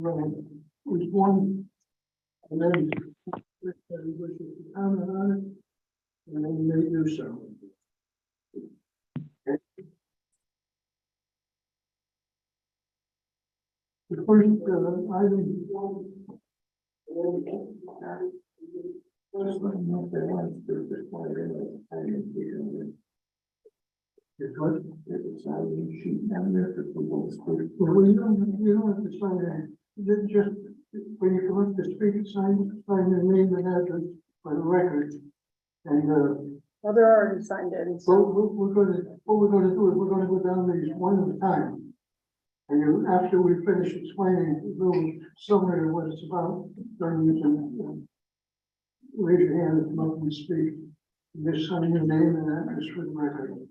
There's one, and then if everybody wishes to comment on it, and then they do so. Okay. The first item. First one, what they want to do is why they don't. It's what? It's not a sheet down there for people to speak. Well, you don't have to sign that. Just when you come up to speak, sign your name and address for the record. And Well, they're already signed in. So what we're gonna do is we're gonna go down these one at a time. And after we finish explaining a little summary of what it's about, then you can raise your hand and come up and speak. And just sign your name and address for the record.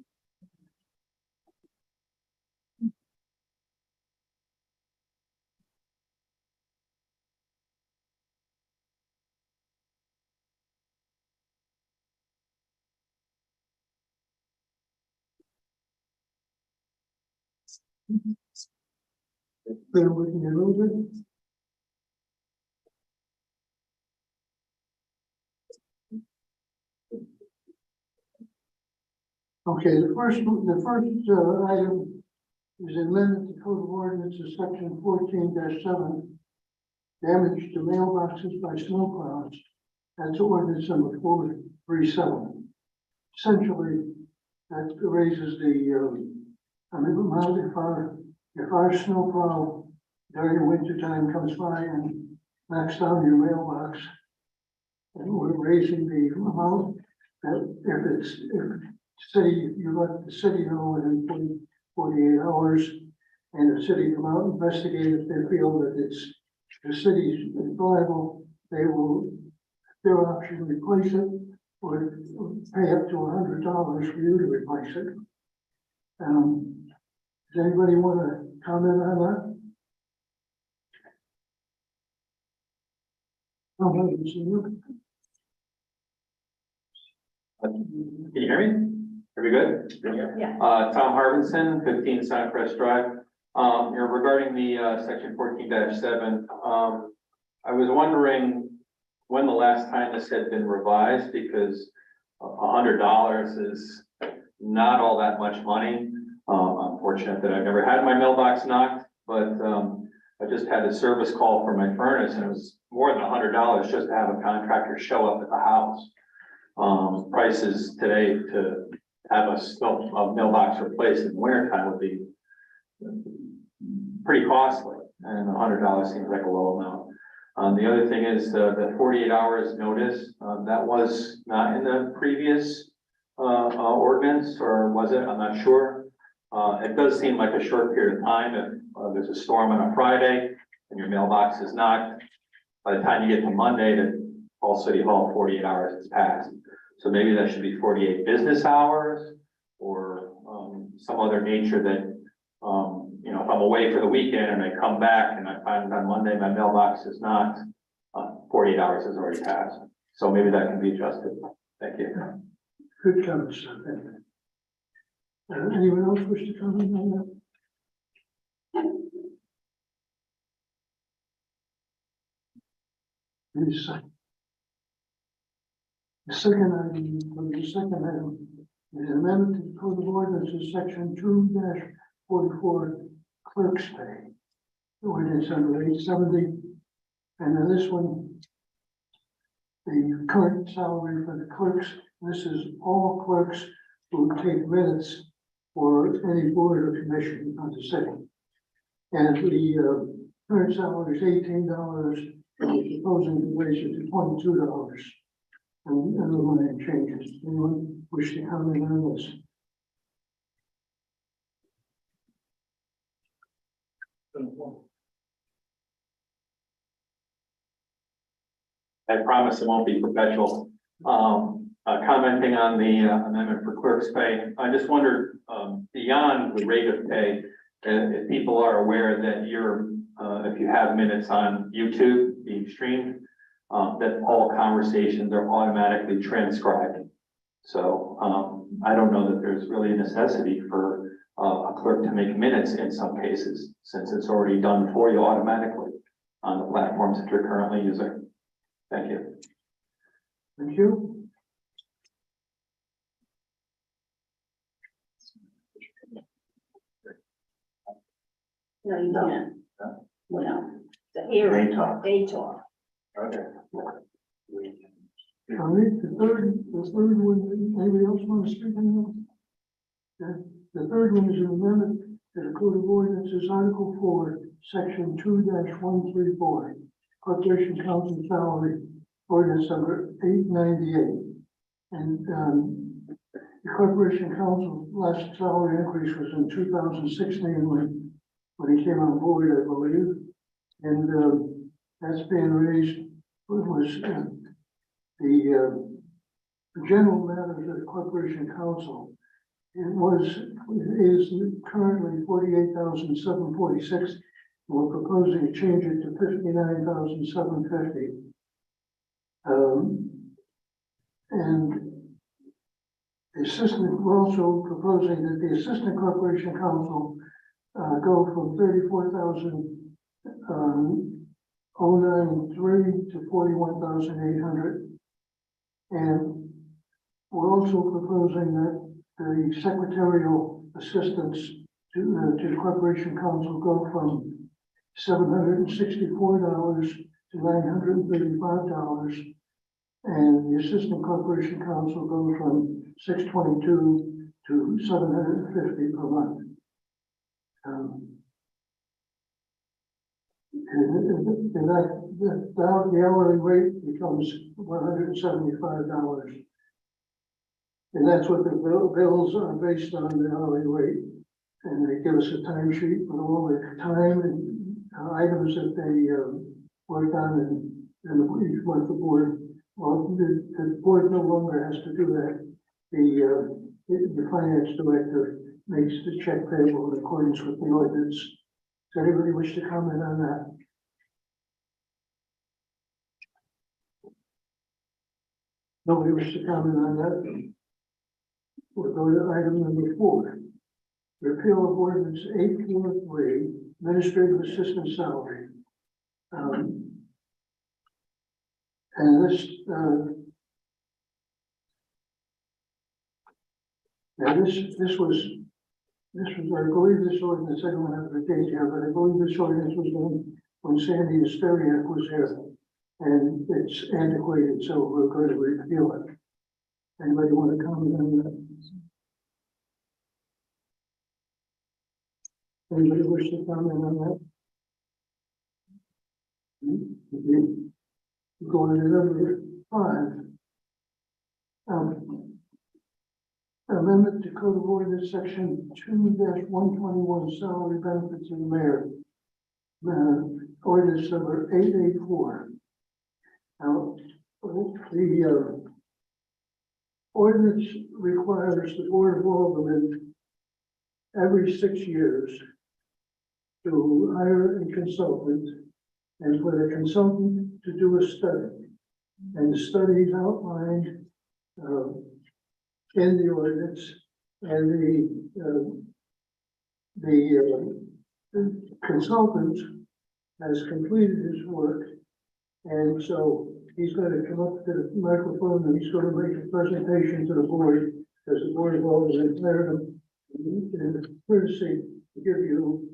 Bear with me a little bit. Okay, the first item is amendment to Code of Ordinances, section 14-7, damage to mailboxes by snowplows. That's ordinance number 437. Essentially, that raises the amount if our snowplow during the winter time comes by and knocks down your mailbox, and we're raising the amount that if you let the city know within 48 hours, and the city come out and investigate if they feel that the city's liable, they will, their option, replace it or pay up to $100 for you to replace it. Does anybody want to comment on that? Can you hear me? Are we good? yeah. Tom Harbinson, 15 Suncrest Drive. Regarding the section 14-7, I was wondering when the last time this had been revised, because $100 is not all that much money. I'm fortunate that I've never had my mailbox knocked, but I just had a service call for my furnace, and it was more than $100 just to have a contractor show up at the house. Prices today to have a mailbox replaced in the winter time would be pretty costly, and $100 seems like a low amount. The other thing is the 48 hours notice, that was not in the previous ordinance, or was it? I'm not sure. It does seem like a short period of time. If there's a storm on a Friday and your mailbox is knocked, by the time you get to Monday to call City Hall, 48 hours has passed. So maybe that should be 48 business hours, or some other nature that, if I'm away for the weekend and I come back and I find on Monday my mailbox is not, 48 hours has already passed. So maybe that can be adjusted. Thank you. Good comments. Thank you. Anyone else wish to comment on that? Please. The second item is amendment to the Code of Ordinances, section 2-44, clerk's pay. Ordinance number 870. And then this one, the current salary for the clerks. This is all clerks who take minutes for any board or commission of the city. And the current salary is $18. We're proposing to raise it to $22. And eliminate changes. Anyone wish to comment on this? I promise it won't be perpetual. Commenting on the amendment for clerk's pay, I just wondered, beyond the rate of pay, if people are aware that if you have minutes on YouTube being streamed, that all conversations are automatically transcribed. So I don't know that there's really a necessity for a clerk to make minutes in some cases, since it's already done for you automatically. forms that you're currently using. Thank you. Thank you. No, you can't. Well, the hearing, they talk. Okay. All right, the third one, anybody else want to speak on that? Okay. The third one is an amendment to the Code of Ordinances, Article 4, Section 2-134, Corporation Council Salary, Ordinance number 898. And the Corporation Council last salary increase was in 2016 when he came on board, I believe. And that's being raised, was the general matters of the Corporation Council. Is currently 48,746. We're proposing to change it to 59,750. And the assistant, we're also proposing that the assistant corporation counsel go from 34,093 to 41,800. And we're also proposing that the secretarial assistants to the corporation council go from $764 to $935. And the assistant corporation counsel goes from $622 to $750 per month. And the hourly rate becomes $175. And that's what the bills are based on, the hourly rate. And they give us a timesheet with all the time and items that they work on, and each month the board. Well, the board no longer has to do that. The finance director makes the check payable in accordance with the ordinance. Does anybody wish to comment on that? Nobody wishes to comment on that? We'll go to item number 4. Repeal of ordinance 843, administrative assistant salary. And this, I believe this ordinance, I don't have the date here, but I believe this ordinance was done when Sandy Asteriak was here. And it's antiquated, so we're going to repeal it. Anybody want to comment on that? Anybody wish to comment on that? Going to number 5. Amendment to Code of Ordinance Section 2-121, salary benefits of the mayor. Ordinance number 884. Now, the ordinance requires the Board of Aldermen every 6 years to hire a consultant, and for the consultant to do a study. And the study is outlined in the ordinance, and the consultant has completed his work, and so he's going to come up to the microphone and he's going to make a presentation to the board, because the board of aldermen declared him in courtesy to give you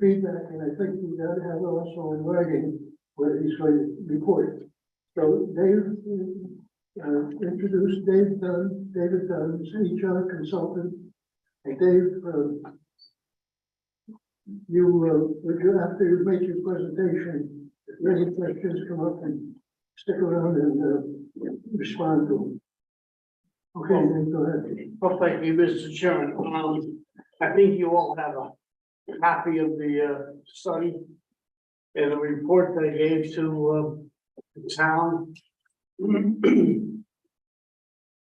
feedback, and I think we got to have also in writing what he's going to report. So Dave introduced David Dunn, HR consultant. And Dave, would you, after you make your presentation, if any questions come up, and stick around and respond to them. Okay, then go ahead. Well, thank you, Mr. Chairman. I think you all have a copy of the study and the report that I gave to the town.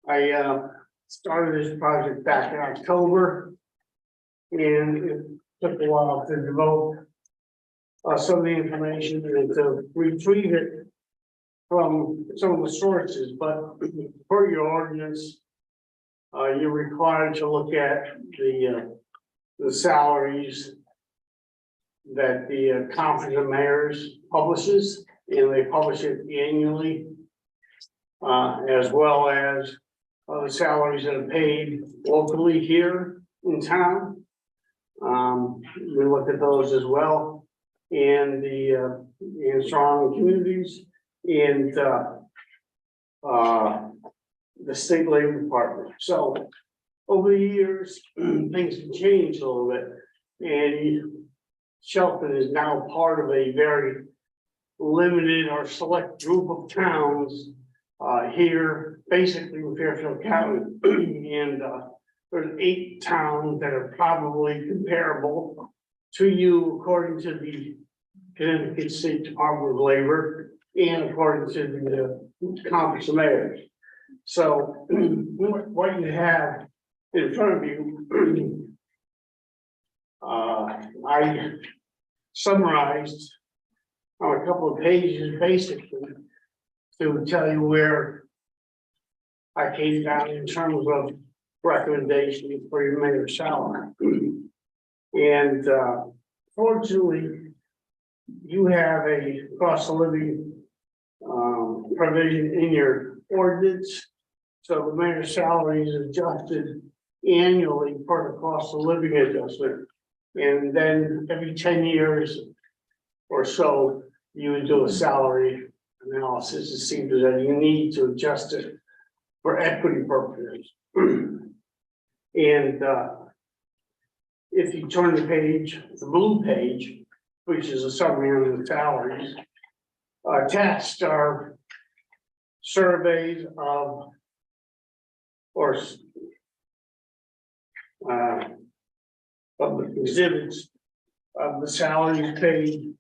I started this project back in October, and it took a while to develop some of the information and to retrieve it from some of the sources, but for your ordinance, you're required to look at the salaries that the Conference of Mayors publishes, and they publish it annually. As well as the salaries that are paid locally here in town. We look at those as well, and the strong communities and the state labor department. So over the years, things have changed a little bit, and Shelton is now part of a very limited or select group of towns here, basically in Fairfield County, and there's 8 towns that are probably comparable to you according to the Connecticut State Department of Labor and according to the Conference of Mayors. So what you have in front of you, I summarized on a couple of pages basically to tell you where I came down in terms of recommendation for your mayor's salary. And fortunately, you have a cost of living provision in your ordinance. So the mayor's salary is adjusted annually for the cost of living adjustment. And then every 10 years or so, you would do a salary analysis to see if there's any need to adjust it for equity purposes. And if you turn the page, the blue page, which is a summary on the salaries, attached are surveys of, or of the exhibits of the salaries paid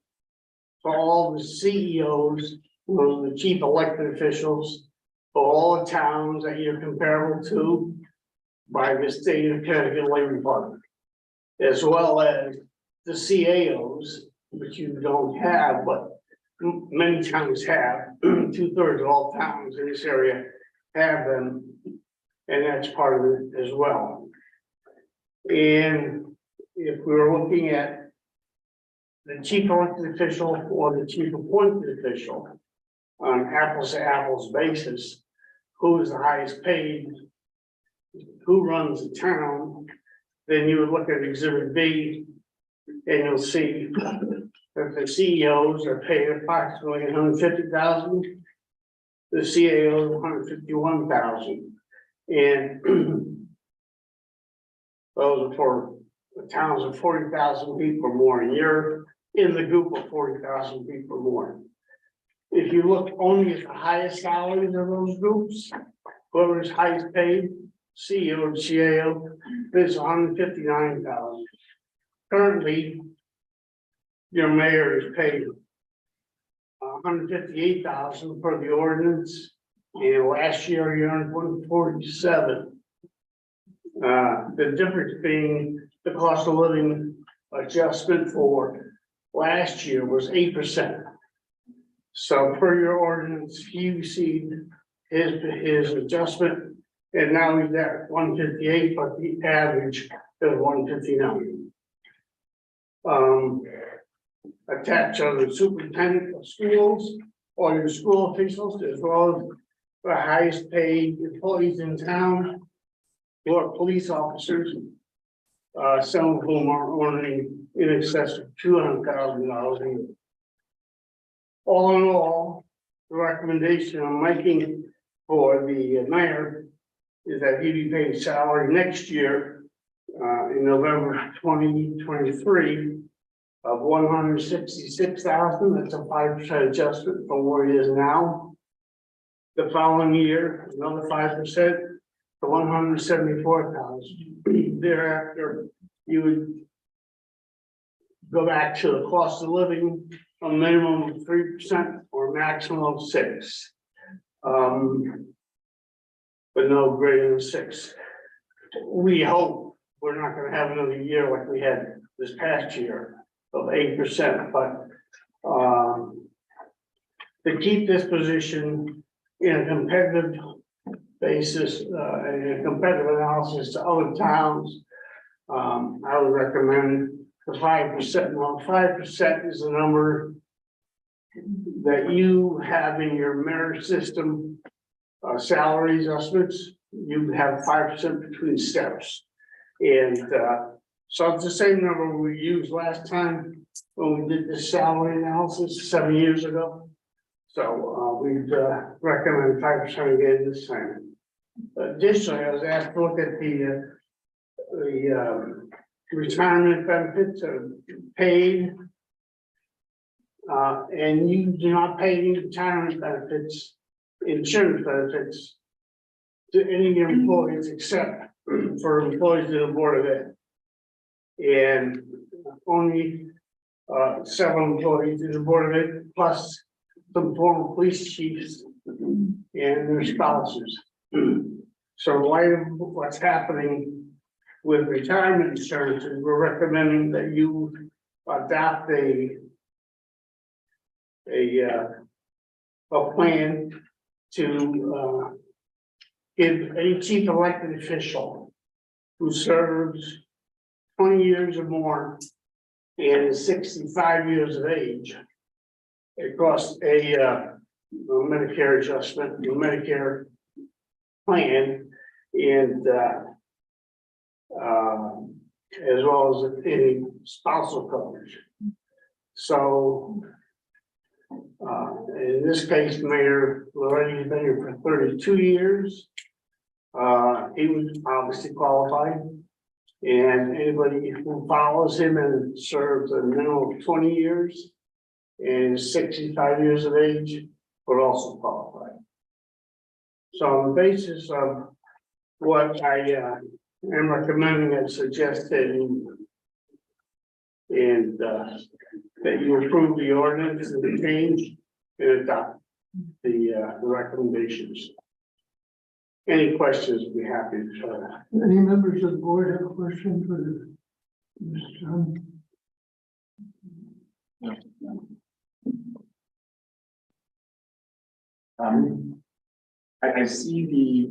for all the CEOs, the chief elected officials, for all the towns that you're comparable to by the state of Connecticut Labor Department, as well as the CAOs, which you don't have, but many towns have. 2/3 of all towns in this area have them, and that's part of it as well. And if we were looking at the chief elected official or the chief appointed official on apples to apples basis, who is the highest paid, who runs the town, then you would look at Exhibit B, and you'll see that the CEOs are paid approximately $150,000, the CAOs $151,000, and those are for the towns of 40,000 people or more, and you're in the group of 40,000 people or more. If you look only at the highest salaries of those groups, whoever is highest paid, CEO or CAO, is $159,000. Currently, your mayor is paid $158,000 for the ordinance, and last year you earned $147,000. The difference being the cost of living adjustment for last year was 8%. So per your ordinance, he received his adjustment, and now he's at 158, but the average is 159. Attached on the superintendent of schools or your school officials, as well as the highest paid employees in town, who are police officers, some of whom are earning in excess of $200,000 a year. All in all, the recommendation I'm making for the mayor is that he be paid salary next year in November 2023 of $166,000. That's a 5% adjustment from where he is now. The following year, another 5% to $174,000. Thereafter, you would go back to the cost of living, a minimum of 3% or maximum of 6%, but no greater than 6%. We hope we're not going to have another year like we had this past year of 8%, but to keep this position in a competitive basis and a competitive analysis to other towns, I would recommend the 5%. Well, 5% is the number that you have in your merit system, salary adjustments. You have 5% between steps. And, so it's the same number we used last time when we did the salary analysis 7 years ago. So, we'd, recommend 5% again this time. Additionally, I was asked to look at the retirement benefits are paid. And you do not pay any retirement benefits, insurance benefits to any of your employees except for employees of the Board of Ed. And only several employees in the Board of Ed, plus some former police chiefs and their spouses. So in light of what's happening with retirement insurances, we're recommending that you adopt a plan to give any chief elected official who serves 20 years or more and is 65 years of age across a Medicare adjustment, a Medicare plan, and as well as any spousal coverage. So in this case, Mayor Loretti has been here for 32 years. He was obviously qualified, and anybody who follows him and serves a minimum of 20 years and is 65 years of age would also qualify. So on the basis of what I am recommending and suggesting, and that you approve the ordinance and the change and adopt the recommendations. Any questions, we'd be happy to try. Any members of the board have a question for Mr. John? I see the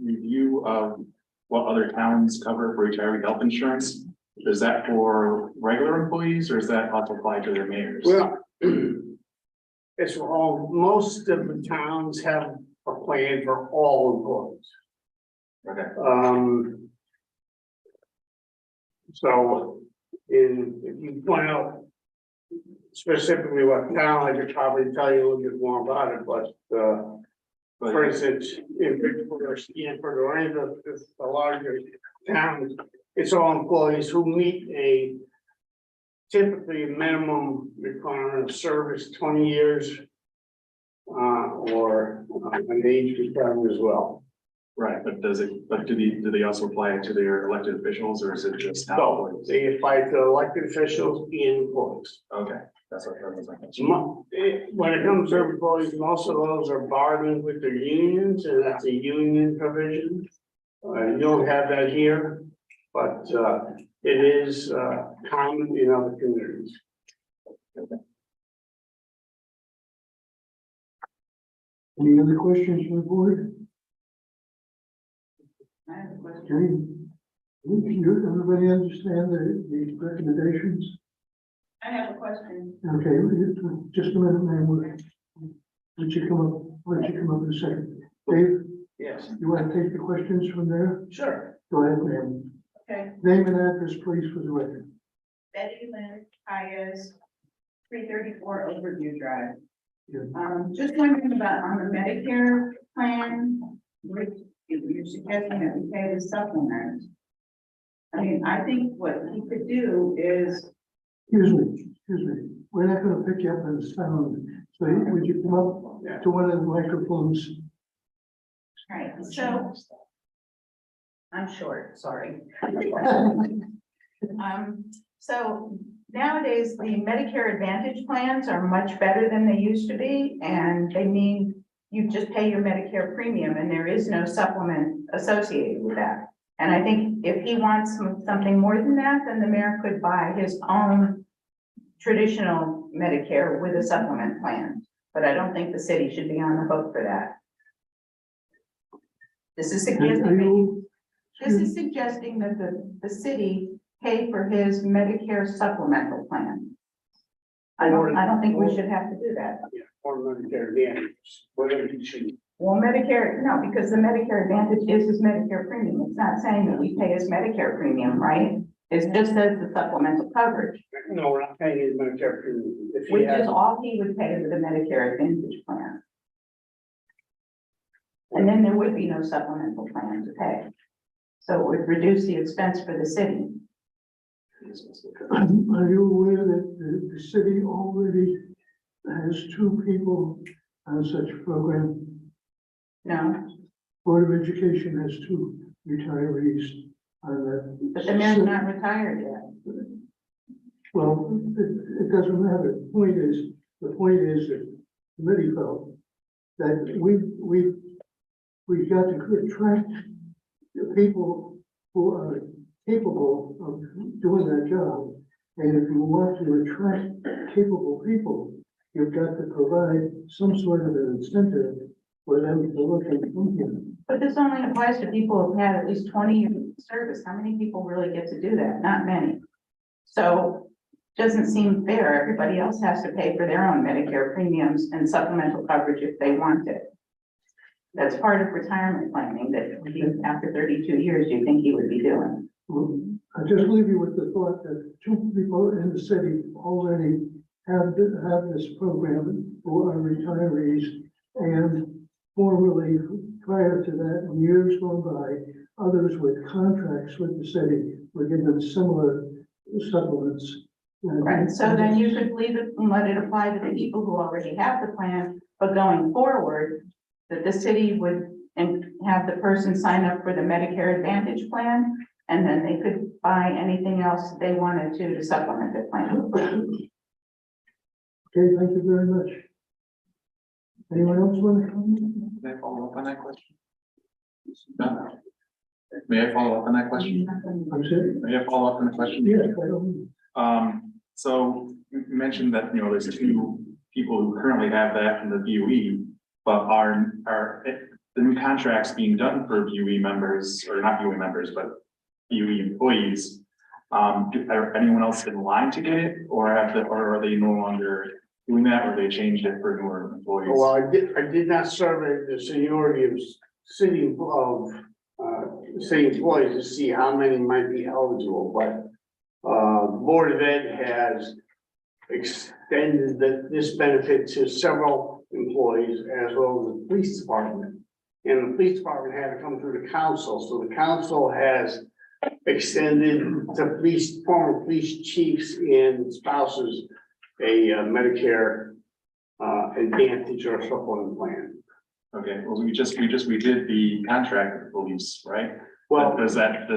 review of what other towns cover for retiree health insurance. Is that for regular employees or is that also applied to their mayors? Well, it's all, most of the towns have a plan for all employees. Okay. So if you point out specifically what town, I could probably tell you a little bit more about it, but for instance, in Bridgeport or Stanford or any of the larger towns, it's all employees who meet a typically minimum requirement of service 20 years or an age requirement as well. Right, but do they also apply it to their elected officials or is it just town So employees? they apply to elected officials and employees. Okay, that's what that was my question. When it comes to employees, most of those are bargaining with their unions, and that's a union provision. You don't have that here, but it is common in other communities. Any other questions from the board? I have a question. Okay. Does everybody understand the recommendations? I have a question. Okay, just a minute, ma'am. Let you come up in a second. Dave, Yes. you want to take the questions from there? Sure. Go ahead, ma'am. Okay. Name and address, please, for the record. Betty Lynn, Hayes, 334 Overview Drive. Yeah. Just wondering about on the Medicare plan, you're suggesting that we pay the supplement. I mean, I think what he could do is, Excuse me. We're not going to pick you up on the sound. So would you come up to one of the microphones? right, so I'm short, sorry. So nowadays, the Medicare Advantage plans are much better than they used to be, and they mean you just pay your Medicare premium and there is no supplement associated with that. And I think if he wants something more than that, then the mayor could buy his own traditional Medicare with a supplement plan. But I don't think the city should be on the hook for that. This is suggesting that the city pay for his Medicare supplemental plan. I don't think we should have to do that. Or Medicare Advantage, whatever you choose. Well, Medicare, no, because the Medicare Advantage is his Medicare premium. It's not saying that we pay his Medicare premium, right? It just says the supplemental coverage, No, we're not paying his Medicare premium. If he which has, is all he would pay with the Medicare Advantage plan. And then there would be no supplemental plan to pay. So it would reduce the expense for the city. Are you aware that the city already has 2 people on such a program? No, Board of Education has 2 retirees on that. but the man's not retired yet. Well, it doesn't matter. The point is that the committee felt that we've got to attract the people who are capable of doing that job. And if you want to attract capable people, you've got to provide some sort of an incentive for them to look and come here. But this only applies to people who've had at least 20 years of service. How many people really get to do that? Not many. So it doesn't seem fair. Everybody else has to pay for their own Medicare premiums and supplemental coverage if they want it. That's part of retirement planning that after 32 years, you think he would be doing. Well, I just leave you with the thought that 2 people in the city already have this program who are retirees, and formerly, prior to that, in years gone by, others with contracts with the city were given similar supplements. Right, so then you could leave it and let it apply to the people who already have the plan, but going forward, that the city would and have the person sign up for the Medicare Advantage plan, and then they could buy anything else they wanted to supplement the plan. Okay, thank you very much. Anyone else want to comment? May I follow up on that question? No. May I follow up on that question? I'm sorry? May I follow up on the question? Yeah, I don't. So you mentioned that, there's 2 people who currently have that from the BOE, but are the new contracts being done for BOE members, or not BOE members, but BOE employees? Are anyone else in line to get it, or are they no longer doing that, or they changed it for newer employees? well, I did not survey the seniority of city employees to see how many might be eligible, but the Board of Ed has extended this benefit to several employees as well as the police department. And the police department had to come through the council, so the council has extended to former police chiefs and spouses a Medicare Advantage or supplement plan. Okay, well, we did the contract with police, right? Well, Does that, do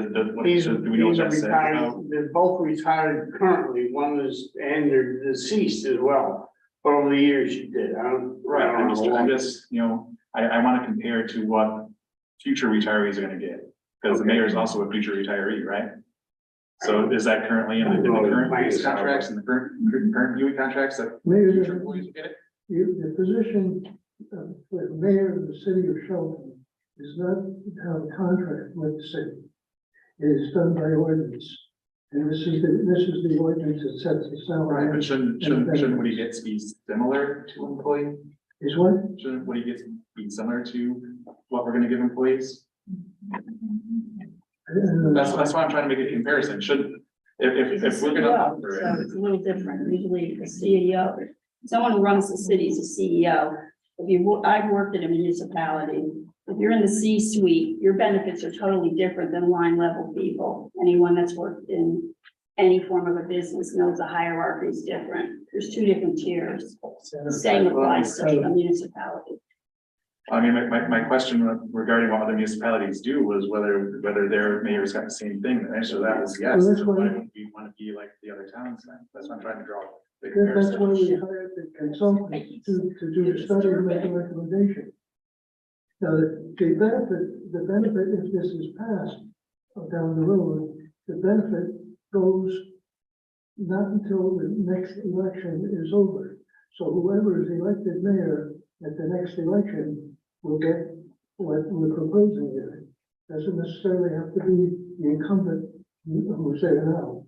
we know what these are that says retired, about? they're both retired currently, and they're deceased as well. But over the years you did, Right, I'm just, I want to compare to what future retirees are gonna get, because the mayor is also a future retiree, right? So is that currently in the current police contracts and the current BOE contracts that Mayor, future employees will get it? the position of the mayor of the city of Shelton does not have a contract with the city. It is done by ordinance. And this is the ordinance that sets the salary. Right, but shouldn't what he gets be similar to employee? Is what? Shouldn't what he gets be similar to what we're gonna give employees? That's why I'm trying to make a comparison. If we're gonna offer So it, it's a little different. Usually the CEO, someone who runs the city is a CEO. I've worked at a municipality. If you're in the C-suite, your benefits are totally different than line level people. Anyone that's worked in any form of a business knows the hierarchy is different. There's 2 different tiers. The same applies to a municipality. I mean, my question regarding what other municipalities do was whether their mayor's got the same thing. The answer to that was yes. Well, that's Why why- would we want to be like the other towns then? That's what I'm trying to draw. The That's why comparison. we hired the consultant to do the study and make a recommendation. Now, the benefit, if this is passed down the road, the benefit goes not until the next election is over. So whoever is elected mayor at the next election will get what we're proposing here. Doesn't necessarily have to be the incumbent who say no.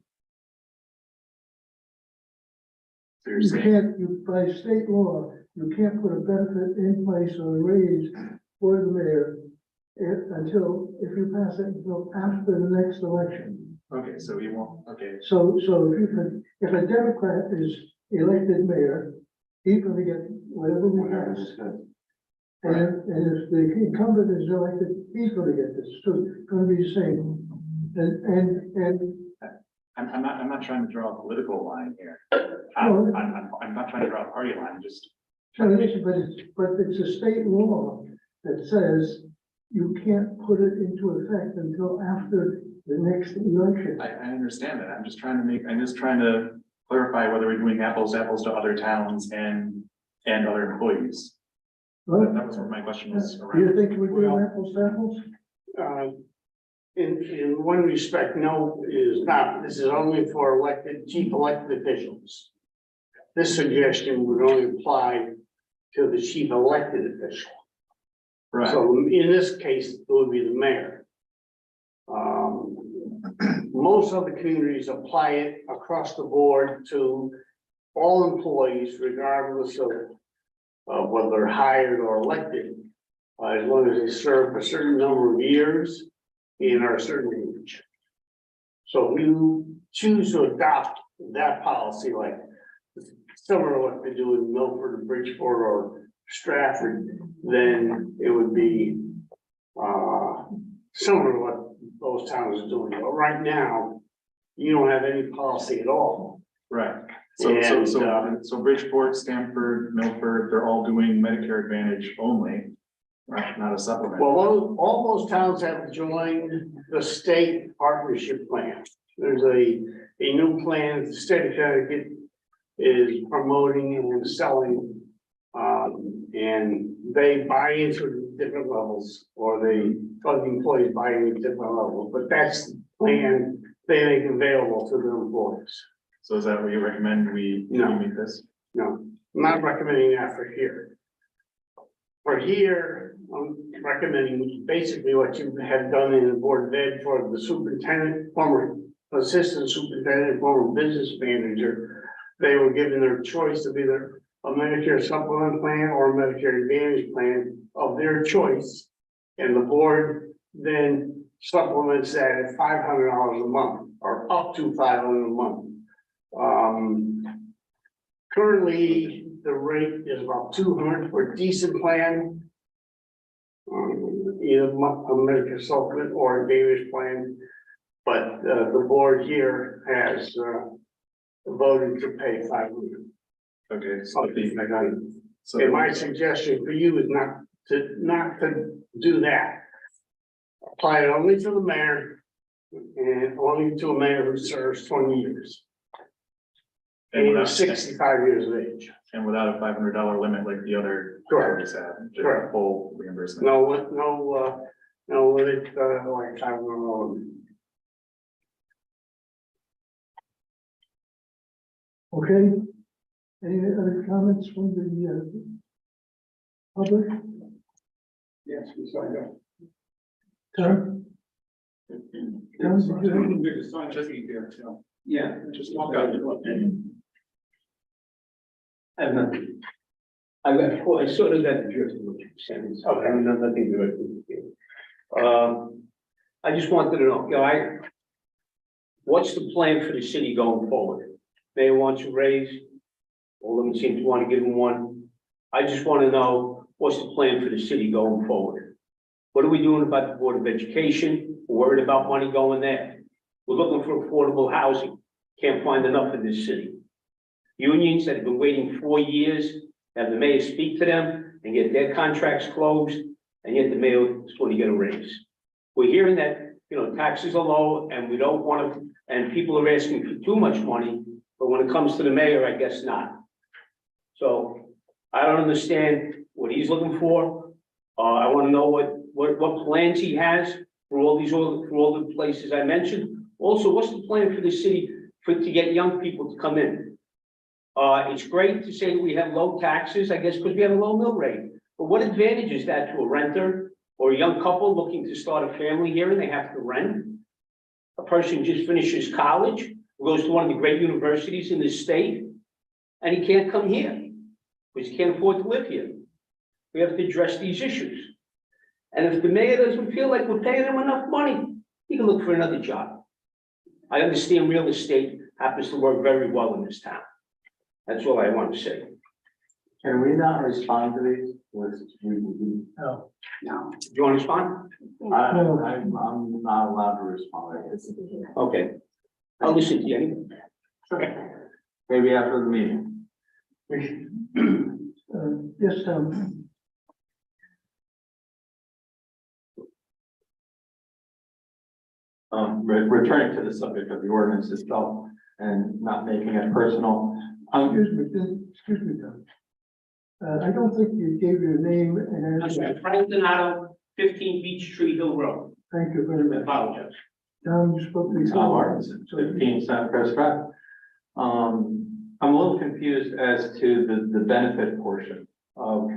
So you're You saying, can't, you, by state law, you can't put a benefit in place or a raise for the mayor if you pass it until after the next election. okay, so we won't, okay, So if a Democrat is elected mayor, he's gonna get whatever we pass. And if the incumbent is elected, he's gonna get this, so it's gonna be the same. And I'm not trying to draw a political line here. No. I'm not trying to draw a party line, just, so but it's a state law that says you can't put it into effect until after the next election. I understand that. I'm just trying to clarify whether we're doing apples to other towns and other employees. Well, That was what my question was do you around. think we're doing apples to apples? In one respect, no, it is not. This is only for chief elected officials. This suggestion would only apply to the chief elected official. Right, So in this case, it would be the mayor. Most of the communities apply it across the board to all employees, regardless of whether they're hired or elected, as long as they serve a certain number of years and are a certain age. So if you choose to adopt that policy, like similar to what they do in Milford or Bridgeport or Stratford, then it would be similar to what those towns are doing. But right now, you don't have any policy at all. right. And, So Bridgeport, Stamford, Milford, they're all doing Medicare Advantage only, right? Not a supplement. Well, all those towns have joined the state partnership plan. There's a new plan the state of Connecticut is promoting and selling. And they buy into different levels, or the employees buy into different levels, but that's the plan they make available to the employees. So is that what you recommend we No. meet this? No, I'm not recommending that for here. For here, I'm recommending basically what you had done in the Board of Ed for the superintendent, former assistant superintendent, former business manager. They were given their choice of either a Medicare supplement plan or a Medicare Advantage plan of their choice. And the board then supplements that at $500 a month, or up to $500 a month. Currently, the rate is about $200 for a decent plan. Either a Medicare supplement or Advantage plan, but the board here has voted to pay $500. Okay, so And my suggestion for you is not to do that. Apply it only to the mayor and only to a mayor who serves 20 years. And is 65 years of age. and without a $500 limit like the other Correct. parties have, just Correct. full reimbursement. No, limit, like I don't know. Okay, any other comments from the public? Yes, we saw that. Tom? Tom, did you have- Yeah. Just walk out. I have nothing. I sort of got the drift of what you're saying, so I have nothing to do. I just wanted to know, what's the plan for the city going forward? Mayor wants to raise, all of them seem to want to give him one. I just want to know, what's the plan for the city going forward? What are we doing about the Board of Education? We're worried about money going there. We're looking for affordable housing. Can't find enough in this city. Unions that have been waiting 4 years, have the mayor speak to them and get their contracts closed, and yet the mayor is going to get a raise. We're hearing that, taxes are low and we don't want to, and people are asking for too much money, but when it comes to the mayor, I guess not. So I don't understand what he's looking for. I want to know what plans he has for all the places I mentioned. Also, what's the plan for the city to get young people to come in? It's great to say that we have low taxes, I guess, because we have a low mill rate. But what advantage is that to a renter or a young couple looking to start a family here and they have to rent? a person just finishes college, goes to one of the great universities in the state, and he can't come here because he can't afford to live here. We have to address these issues. And if the mayor doesn't feel like we're paying him enough money, he can look for another job. I understand real estate happens to work very well in this town. That's all I want to say. Can we not respond to these? No. No. Do you want to respond? I'm not allowed to respond. Okay. I'll listen to you anyway. Okay. Maybe after the meeting. Yes, Returning to the subject of the ordinance itself and not making it personal. excuse me, Tom. I don't think you gave your name and I'm sorry, address. Frank Donato, 15 Beach Tree Hill Road. Thank you very I much. apologize. Tom, you spoke Tom before. Martinson, 15 South Crest Drive. I'm a little confused as to the benefit portion of,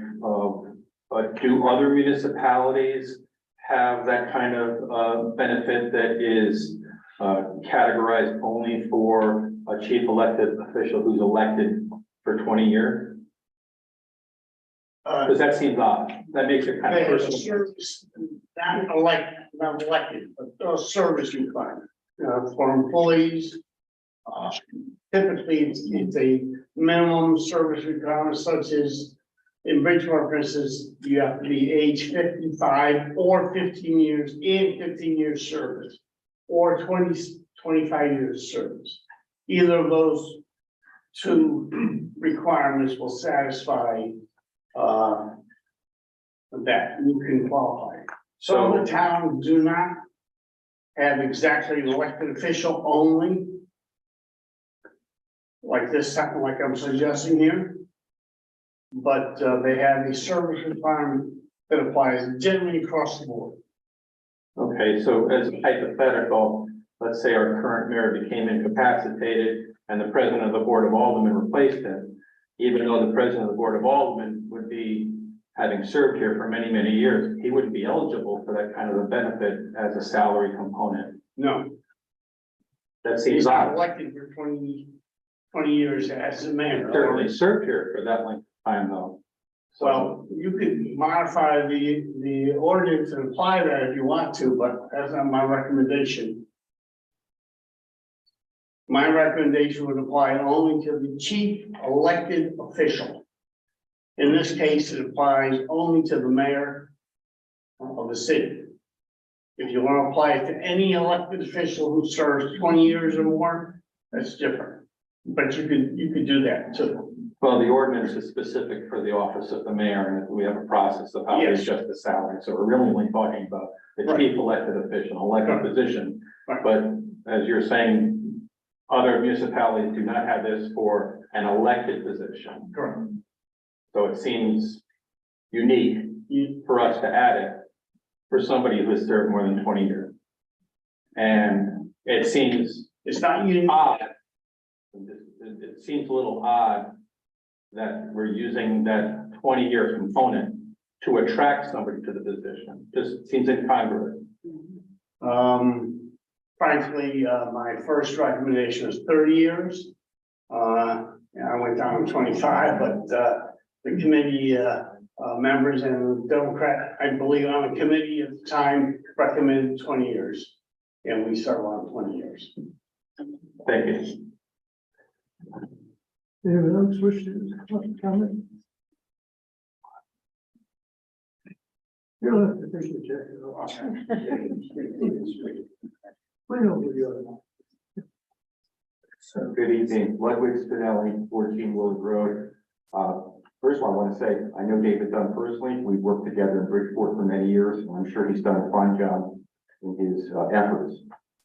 do other municipalities have that kind of, benefit that is, categorized only for a chief elected official who's elected for 20 years? Because that seems odd. That makes it kind of They have a personal. service, not elected, but a service requirement, for employees. Typically, it's a minimum service requirement such as in Bridgeport, for instance, you have to be age 55 or 15 years in 15 years service or 25 years service. Either of those two requirements will satisfy that you can qualify. Some of the towns do not have exactly elected official only. Like this, like I'm suggesting here. But they have a service requirement that applies generally across the board. Okay, so as a hypothetical, let's say our current mayor became incapacitated and the president of the Board of Aldermen replaced him. Even though the president of the Board of Aldermen would be having served here for many, many years, he wouldn't be eligible for that kind of a benefit as a salary component. No, That seems he's not odd. elected for 20 years as a mayor. Certainly served here for that length of time though. So, Well, you could modify the ordinance and apply that if you want to, but that's not my recommendation. My recommendation would apply only to the chief elected official. In this case, it applies only to the mayor of the city. If you want to apply it to any elected official who serves 20 years or more, that's different. But you could do that too. well, the ordinance is specific for the office of the mayor and we have a process of how we Yes. adjust the salary. So we're really only talking about the Right. chief elected official, elected Right. position. Right. But as you're saying, other municipalities do not have this for an elected position. Correct. So it seems unique You, for us to add it for somebody who has served more than 20 years. And it seems it's not unique. odd. It seems a little odd that we're using that 20-year component to attract somebody to the position. Just seems incongruous. Frankly, my first recommendation was 30 years. And I went down to 25, but, the committee, members and Democrat, I believe on the committee at the time recommended 20 years. And we settled on 20 years. Thank you. Anyone else wish to comment? You don't have to take your jacket off. We know who you are. Good evening, Ludwig Spinelli, 14 Willard Road. First of all, I want to say, I know David Dunn personally. We've worked together in Bridgeport for many years, and I'm sure he's done a fine job in his efforts.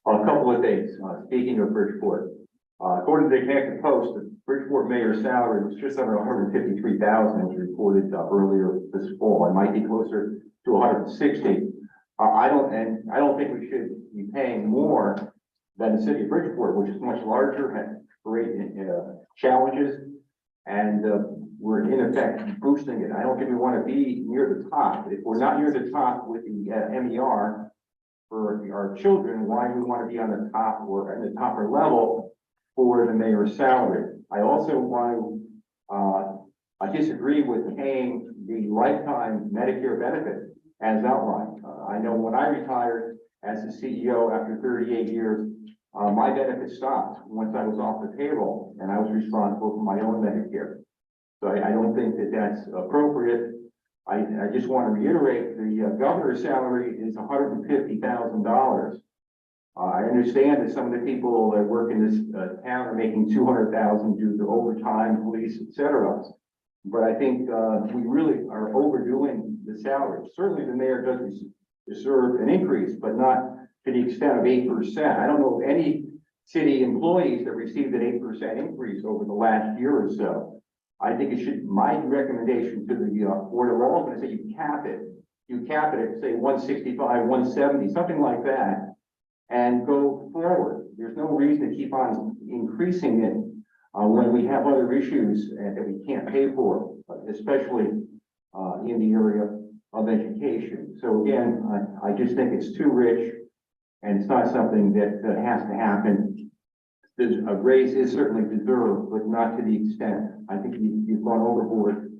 A couple of things, speaking of Bridgeport, according to the Connecticut Post, the Bridgeport mayor's salary was just over $153,000, as reported earlier this fall. It might be closer to $160,000. I don't think we should be paying more than the city of Bridgeport, which is much larger, has great challenges, and we're in effect boosting it. I don't think we want to be near the top. If we're not near the top with the MER, for our children, why we want to be on the top or at the topper level for the mayor's salary. I also want to, I disagree with paying the lifetime Medicare benefit as outlined. I know when I retired as the CEO after 38 years, my benefits stopped once I was off the payroll and I was responsible for my own Medicare. So I don't think that that's appropriate. I just want to reiterate the governor's salary is $150,000. I understand that some of the people that work in this town are making $200,000 due to overtime, police, etc. But I think we really are overdoing the salary. Certainly the mayor does deserve an increase, but not to the extent of 8%. I don't know of any city employees that received an 8% increase over the last year or so. I think it should, my recommendation to the Board of Aldermen is that you cap it. You cap it at say 165, 170, something like that, and go forward. There's no reason to keep on increasing it when we have other issues that we can't pay for, especially in the area of education. So again, I just think it's too rich and it's not something that has to happen. A raise is certainly deserved, but not to the extent. I think you've gone overboard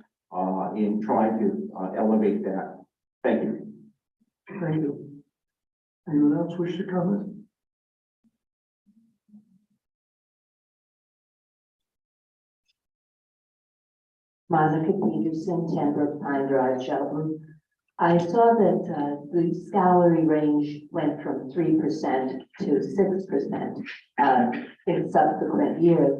in trying to elevate that. Thank you. Thank you. Anyone else wish to comment? Monica Peterson, 10 Brook Pine Drive, Shelburne. I saw that the salary range went from 3% to 6% in subsequent years.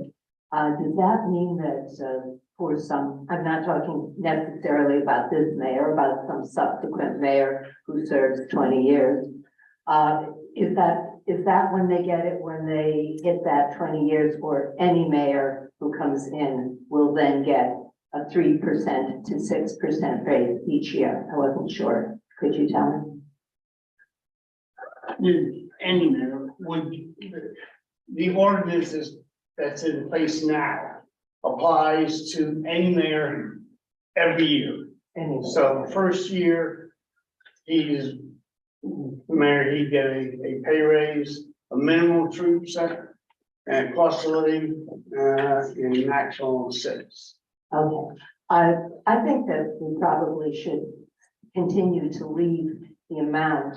Does that mean that for some, I'm not talking necessarily about this mayor, about some subsequent mayor who serves 20 years, is that when they get it, when they hit that 20 years, or any mayor who comes in will then get a 3% to 6% raise each year? I wasn't sure. Could you tell me? Any mayor would, the ordinances that's in place now applies to any mayor every year. Any- So the first year, he'd get a pay raise, a minimum 3%, and cost of living, in maximum 6%. Okay, I think that we probably should continue to leave the amount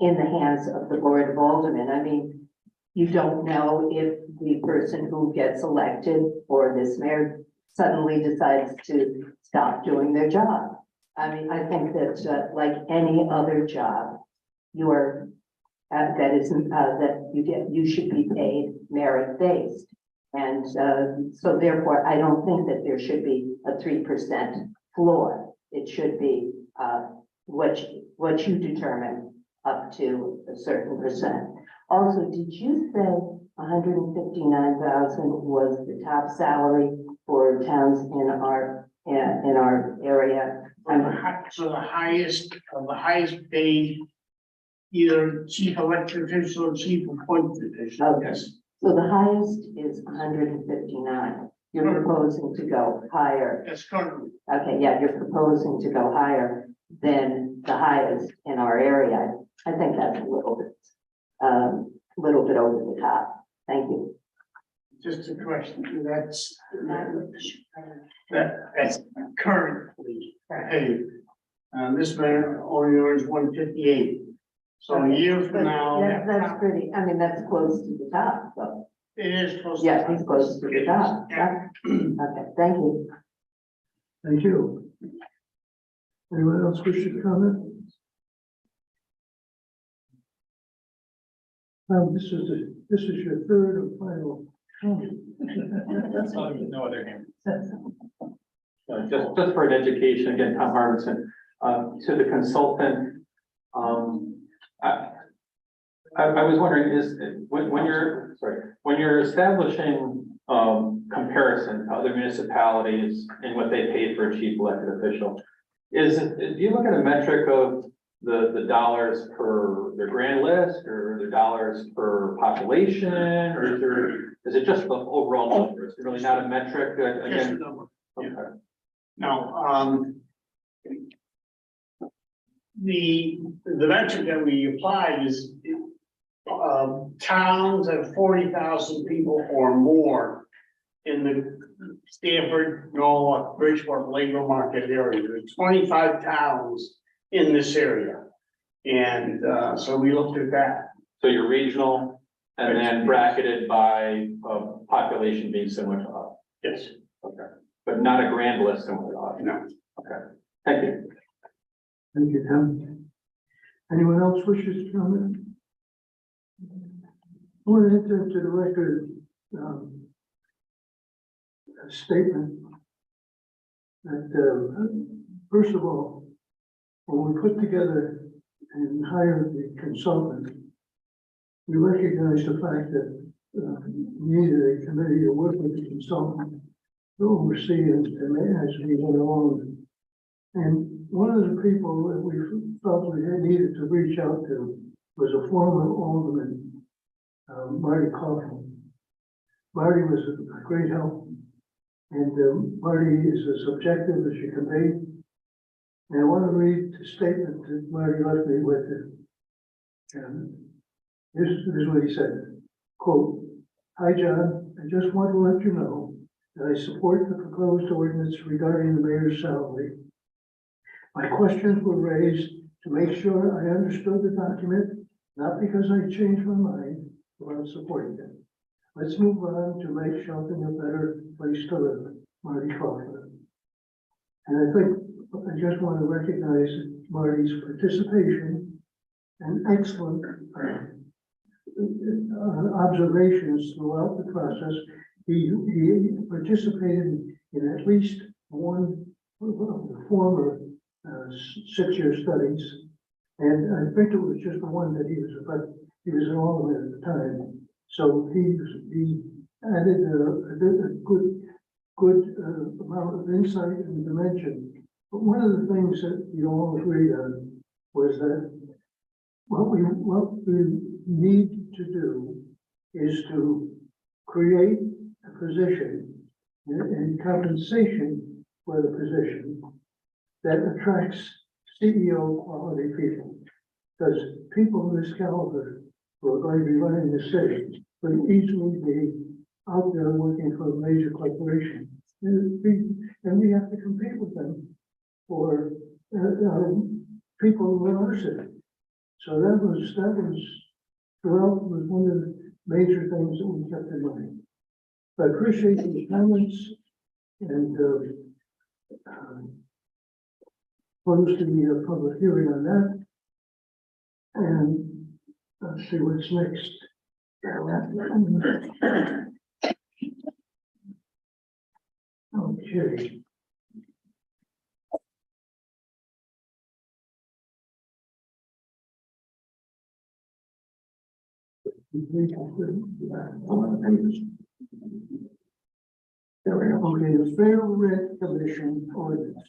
in the hands of the Board of Aldermen. I mean, you don't know if the person who gets elected or this mayor suddenly decides to stop doing their job. I mean, I think that like any other job, you are, you should be paid merit-based. And so therefore, I don't think that there should be a 3% floor. It should be what you determine up to a certain percent. Also, did you say 159,000 was the top salary for towns in our area? So the highest paid, either chief elected official or chief appointed official. Okay. Yes. So the highest is 159. You're proposing to go higher. That's currently. Okay, yeah, you're proposing to go higher than the highest in our area. I think that's a little bit over the top. Thank you. Just a question, that's currently paid. This man only earns 158. So a year from now. That's pretty, I mean, that's close to the top, so. It is close. Yeah, he's close to the top. Yeah. Okay, thank you. Thank you. Anyone else wish to comment? This is your third and final comment. That's no other hand. Just for an education, again, Tom Harbison, to the consultant, I was wondering, when you're establishing comparison to other municipalities and what they pay for a chief elected official, do you look at a metric of the dollars per their grand list, or the dollars per population, or is it just the overall number? It's really not a metric Just a again? number. Okay. Now, the metric that we applied is, towns of 40,000 people or more in the Stanford, Norwalk, Bridgeport labor market area. There are 25 towns in this area. And, so we looked at that. So you're regional and then bracketed by, population being similar to us. Yes. Okay. But not a grand list similar to us. No. Okay. Thank you. Thank you, Tom. Anyone else wishes to comment? I want to enter into the record, a statement that, first of all, when we put together and hired the consultant, we recognized the fact that we needed a committee to work with the consultant to oversee and as we went along. And one of the people that we felt we had needed to reach out to was a former alderman, Marty Kaufman. Marty was a great help, and Marty is as objective as you can be. And I want to read the statement that Marty left me with. And this is what he said, quote, "Hi, John, I just want to let you know that I support the proposed ordinance regarding the mayor's salary. My questions were raised to make sure I understood the document, not because I changed my mind about supporting it. Let's move on to make Shelton a better place to live, Marty Kaufman." And I think I just want to recognize Marty's participation and excellent observations throughout the process. He participated in at least one of the former 6-year studies, and I think it was just the one that he was an alderman at the time. So he added a good amount of insight and dimension. But one of the things that you all agreed on was that what we need to do is to create a position and compensation for the position that attracts CEO quality people. Because people of this caliber who are going to be running the city would easily be out there working for a major corporation. And we have to compete with them for people who run our city. So that was throughout was one of the major things that we kept in mind. I appreciate the comments and close to the public hearing on that. And let's see what's next. Okay. Okay, the Fair Rent Commission ordinance.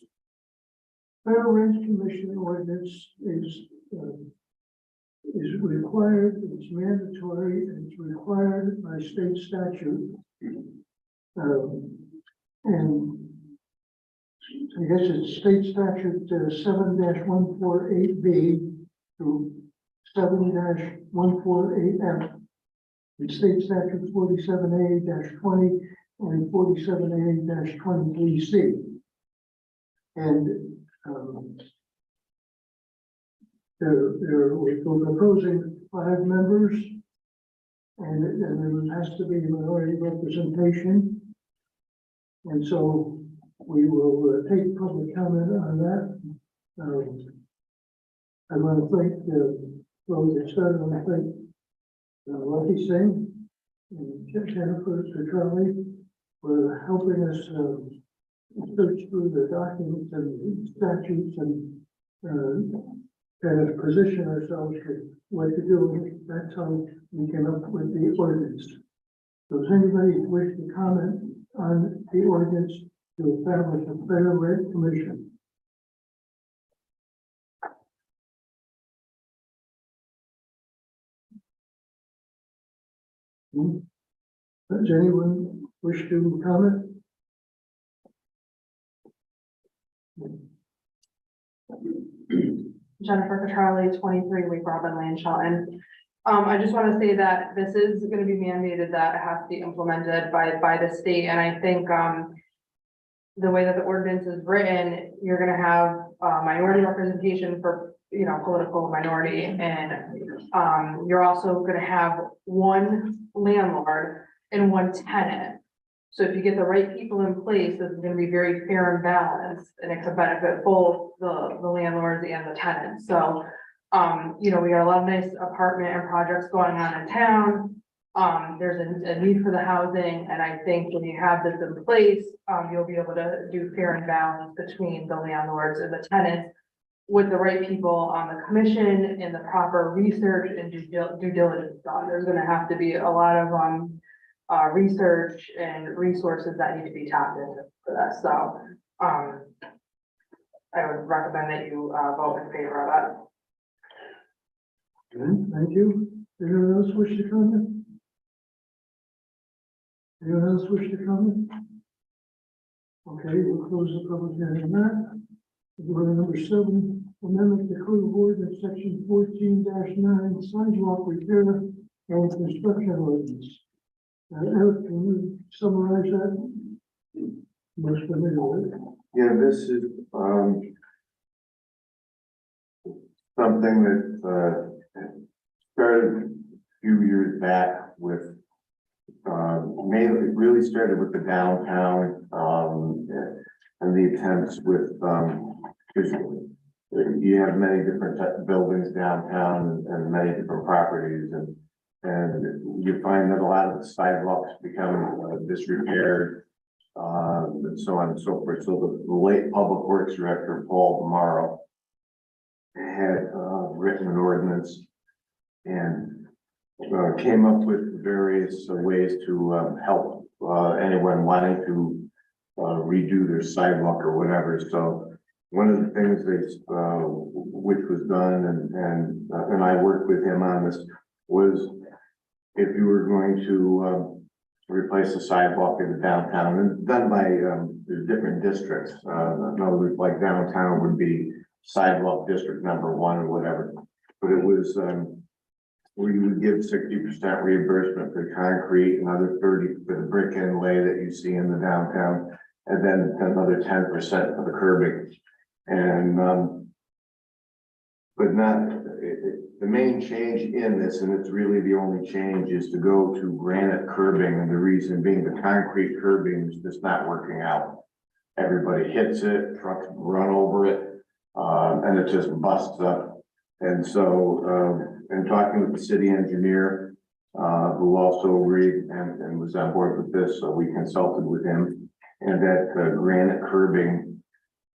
Fair Rent Commission ordinance is required, it's mandatory, and it's required by state statute. And I guess it's state statute 7-148B through 7-148F. It's state statute 47A-20 and 47A-23C. And we're proposing 5 members, and there has to be minority representation. And so we will take public comment on that. I want to thank well, we started, I want to thank Lucky Singh and Jennifer Citrelli for helping us search through the documents and statutes and kind of position ourselves for what to do. That's how we came up with the ordinance. So does anybody wish to comment on the ordinance to establish a Fair Rent Commission? Does anyone wish to comment? Jennifer Petrelli, 23 Wake Robin Lane, Shelton. I just want to say that this is going to be mandated that it has to be implemented by the state, and I think, the way that the ordinance is written, you're gonna have, minority representation for, political minority, and, you're also gonna have one landlord and one tenant. So if you get the right people in place, this is gonna be very fair and balanced, and it could benefit both the landlords and the tenants. So, we got a lot of nice apartment and projects going on in town. There's a need for the housing, and I think when you have this in place, you'll be able to do fair and balance between the landlords and the tenants with the right people on the commission and the proper research and due diligence done. There's gonna have to be a lot of research and resources that need to be tapped into for that. So, I would recommend that you vote in favor of it. Okay, thank you. Anyone else wish to comment? Anyone else wish to comment? Okay, we'll close the public hearing on that. We're on number 7, amendment to code of ordinance section 14-9, sidewalk repair and construction ordinance. Eric, can you summarize that? Most familiar with it. Yeah, this is, something that, started a few years back with, mainly, it really started with the downtown, and the attempts with, because you have many different types of buildings downtown and many different properties, and you find that a lot of the sidewalks become disrepaired, and so on and so forth. So the late Public Works Director, Paul Morrow, had written an ordinance and came up with various ways to help anyone wanting to redo their sidewalk or whatever. So one of the things that which was done, and I worked with him on this, was if you were going to replace the sidewalk in the downtown, and done by the different districts. In other words, like downtown would be sidewalk district number 1 or whatever. But it was where you would give 60% reimbursement for concrete, another 30% for the brick inlay that you see in the downtown, and then another 10% for the curbing. And but not the main change in this, and it's really the only change, is to go to granite curbing, and the reason being the concrete curbing is just not working out. Everybody hits it, trucks run over it, and it just busts up. And so, in talking with the city engineer, who also agreed and was on board with this, so we consulted with him, and that granite curbing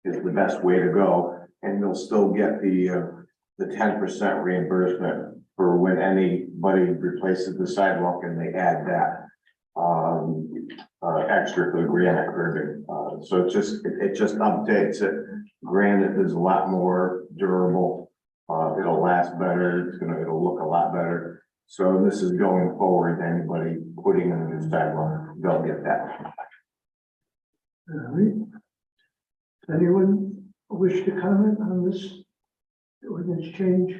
is the best way to go, and they'll still get the 10% reimbursement for when anybody replaces the sidewalk and they add that extra for the granite curbing. So it just updates it. Granite is a lot more durable. It'll last better. It'll look a lot better. So this is going forward. Anybody putting in a new sidewalk, they'll get that. All right. Anyone wish to comment on this ordinance change?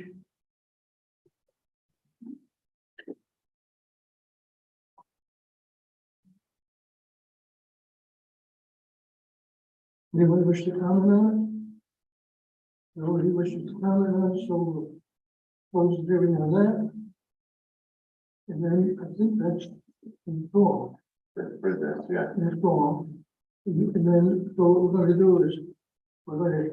Anyone wish to comment on it? Nobody wishes to comment on it, so we'll close the hearing on that. And then I think that's installed. For this, yeah. Installed. And then, so what we're gonna do is, we're gonna,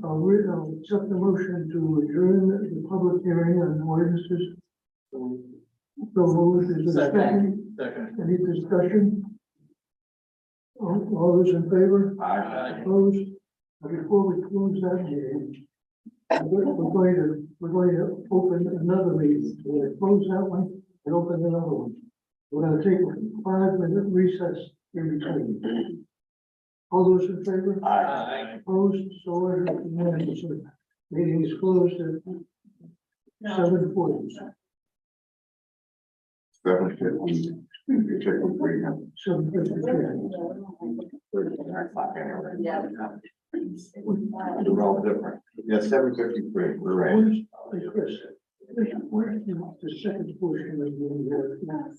I'll accept the motion to adjourn the public hearing on ordinances. So moved. Is there a second? Second. Any discussion? All those in favor? Aye. Opposed? Before we close that meeting, we're going to open another meeting. We're gonna close that one and open another one. We're gonna take a 5-minute recess in between. All those in favor? Aye. Opposed? So ordered. Unanimously. Meeting is closed at 7:40. 7:50. 7:53 now. 7:53. Yeah. They're all different. Yeah, 753, we're right. Hey, Chris, where's the second portion of the?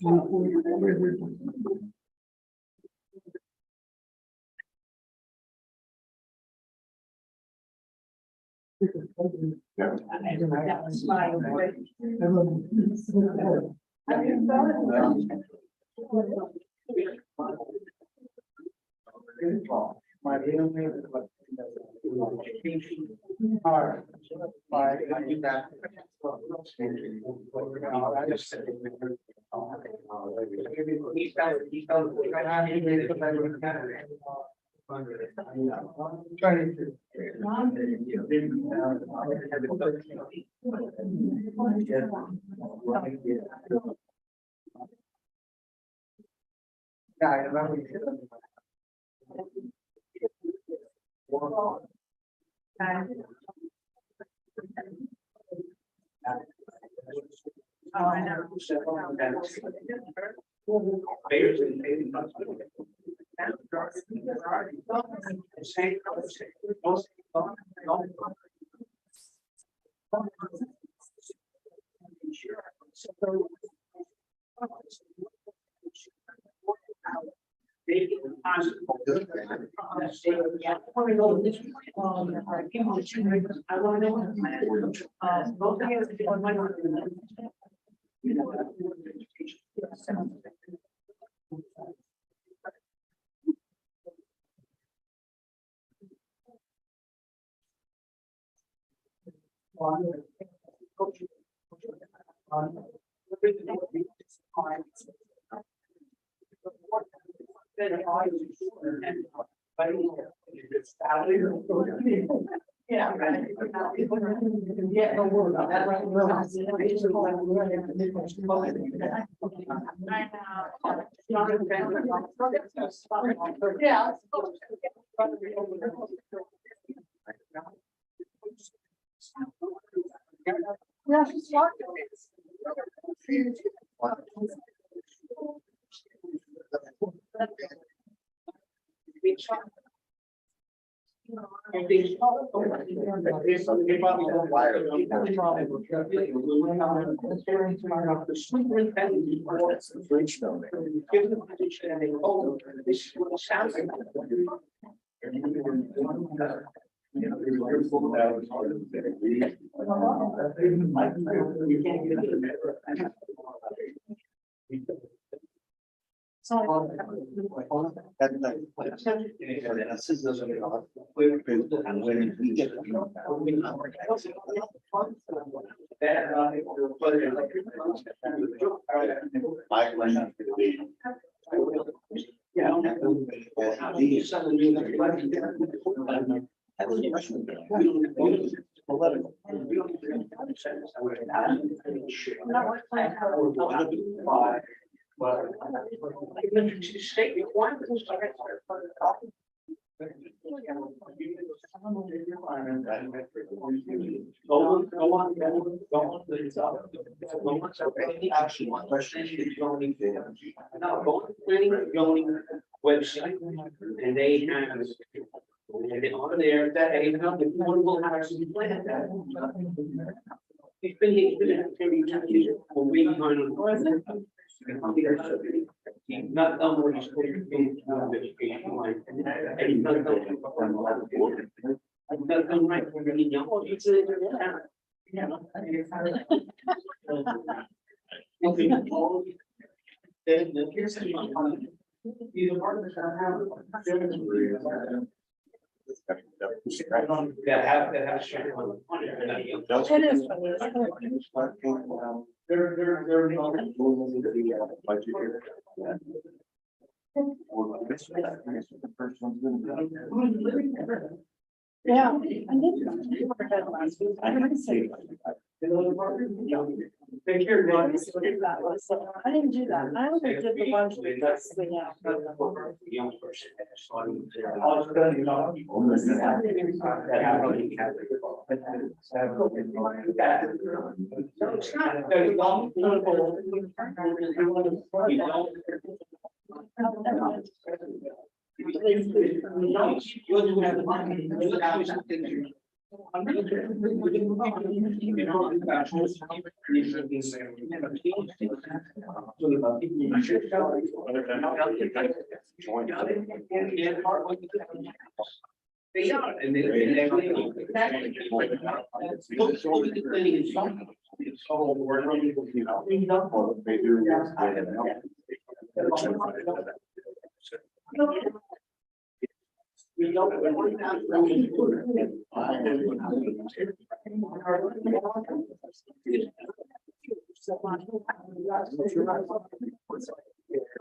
Oh, I know. Yeah, right. Yeah, no word about that. Yeah. Yeah, she's talking. State requirements. Website, and they have, and on there, that ain't how the affordable housing plan that. He's been here 32 years, we're waiting on. Not done what he's supposed to do, education line, and he's not done. I've not done right for many young. Oh, it's a. Yeah. He's a part of the town. That have a straight on. It is funny. They're budget here. The first one's gonna be. Yeah. I didn't say. Take care, I didn't do that. I only did the ones we just, Young person. They are, and they. They do. Yeah, that's I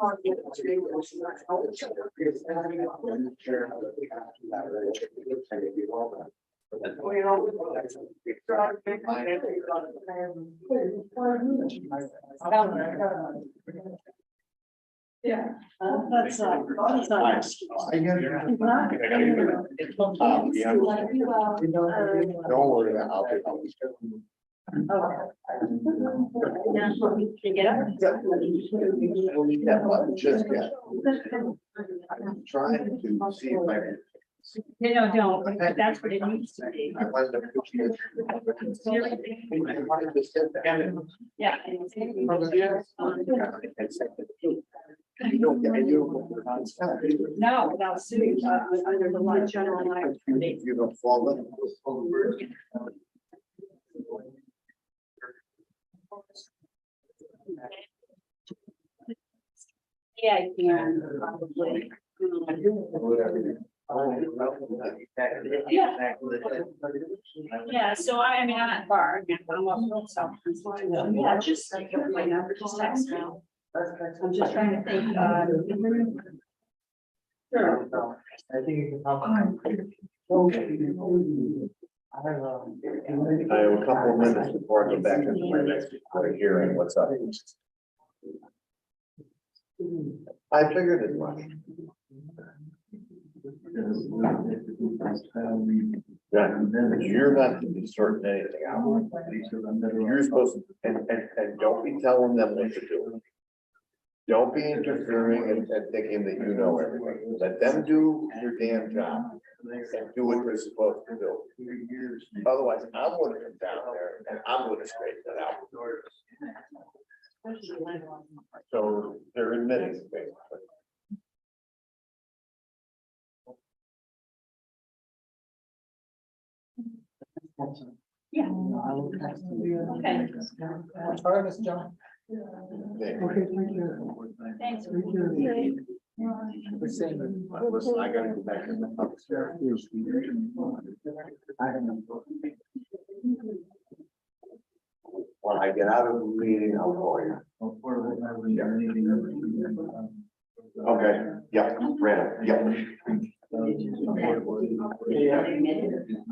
get it. Don't worry, I'll be. Get up. Just yet. I'm trying to see if I can. No, don't, that's what it needs to be. I wanted to put you- Yeah. No, without suing, under the law, general liability. You don't fall in. Yeah, I can, probably. Yeah, so I mean, I'm at bar, again, I'm off, so, yeah, just like, my number, just text me. I'm just trying to think, sure. I think you can help. I have a couple of minutes before I go back into my next public hearing. What's up? I figured as much. Yeah, you're not to be sorting anything out. You're supposed to, and don't be telling them what to do. Don't be interfering and thinking that you know everything. Let them do your damn job. And do what they're supposed to do. Otherwise, I'm gonna come down there and I'm gonna straighten it out. So they're admitting basically. Yeah. Okay. Sorry, Mr. John. They- Okay, thank you. Thanks. Thank you. Listen, I gotta go back in the public hearing. When I get out of the meeting, I'll call you. Okay, yeah, Brandon, yeah.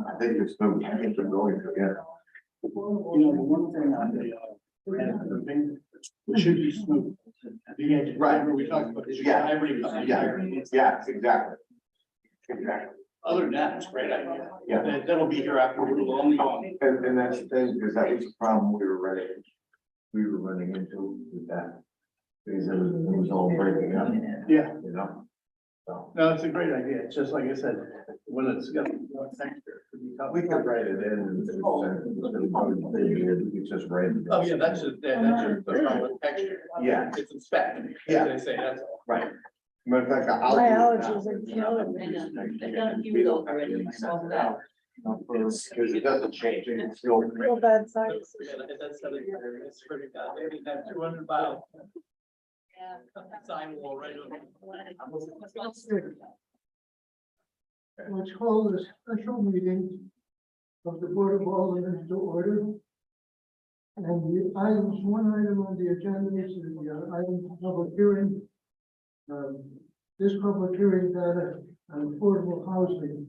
I think it's moving, I think they're going to, yeah. One thing on the, it should be smooth. Right. We talked about this. Yeah, yeah, exactly. Exactly. Other than that, it's a great idea. Yeah. That'll be here after we're long gone. And that's the thing, because that was the problem we were running into with that. Because it was all breaking up, Yeah, you know? So, no, it's a great idea. It's just like I said, when it's got texture. we could write it in and it's just write it. Oh, yeah, that's the problem with texture. Yeah. It's a spec. Yeah. They say that's all. Right. Matter of fact, I'll. My allergies are killing me. I've done a few of those already myself now. Because it doesn't change, it's still. Real bad sides. That's pretty bad. They didn't have 200 miles. Sign wall right over. Let's call this special meeting of the Board of Aldermen to order. And the items, one item on the agenda is the item for public hearing. This public hearing data on affordable housing,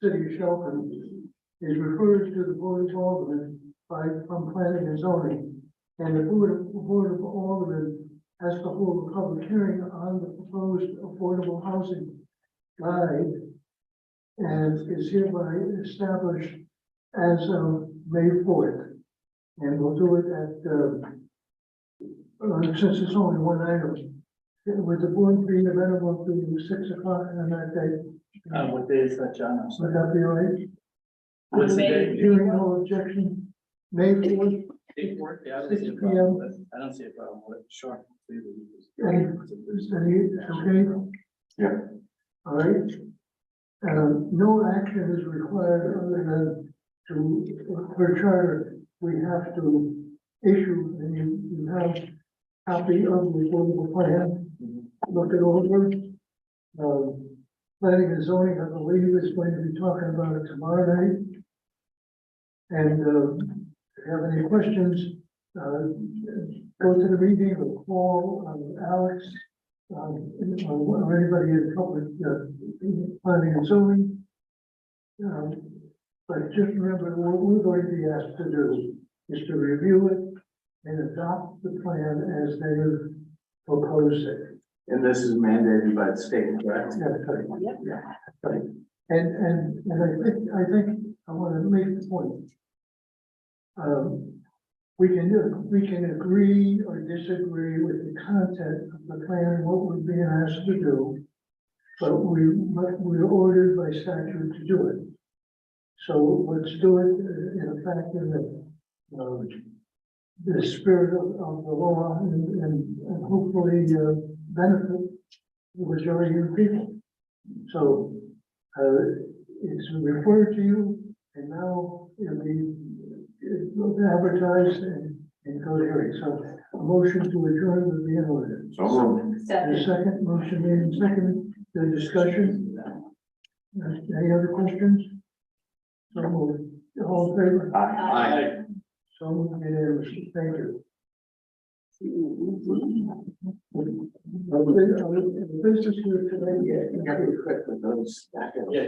city of Shelton, is referred to the Board of Aldermen from planning and zoning. And the Board of Aldermen has to hold a public hearing on the proposed affordable housing guide and is hereby established as of May 4th. And we'll do it at, since it's only one item, Would the board be available to 6 o'clock on that day? What day is that, John? I'm sorry. Would that be all right? What's the date? Hearing no objection, May 4th, Date work? Yeah, I don't see a 6 problem with it. I don't see a problem with it. Sure. is that okay? Yeah. All right. No action is required other than to, per charter, we have to issue, and you have copy of the affordable plan. Look it over. Planning and zoning, I believe, is going to be talking about it tomorrow night. And, if you have any questions, go to the meeting or call Alex, or anybody in public, planning and zoning. But just remember, what we're going to be asked to do is to review it and adopt the plan as they have proposed it. And this is mandated by the state, correct? That's right. Yeah, right. And I think I want to make the point. We can agree or disagree with the content of the plan, what we're being asked to do. But we're ordered by statute to do it. So let's do it in a fashion that, the spirit of the law and hopefully, benefit the majority of people. So, it's referred to you, and now it'll be advertised and go to hearing. So a motion to adjourn would be in order. So moved. And a second, motion made and seconded, the discussion. Any other questions? So moved. All in favor? Aye. So moved unanimously. Thank you. The business here today, yeah, Quick with those. Yeah.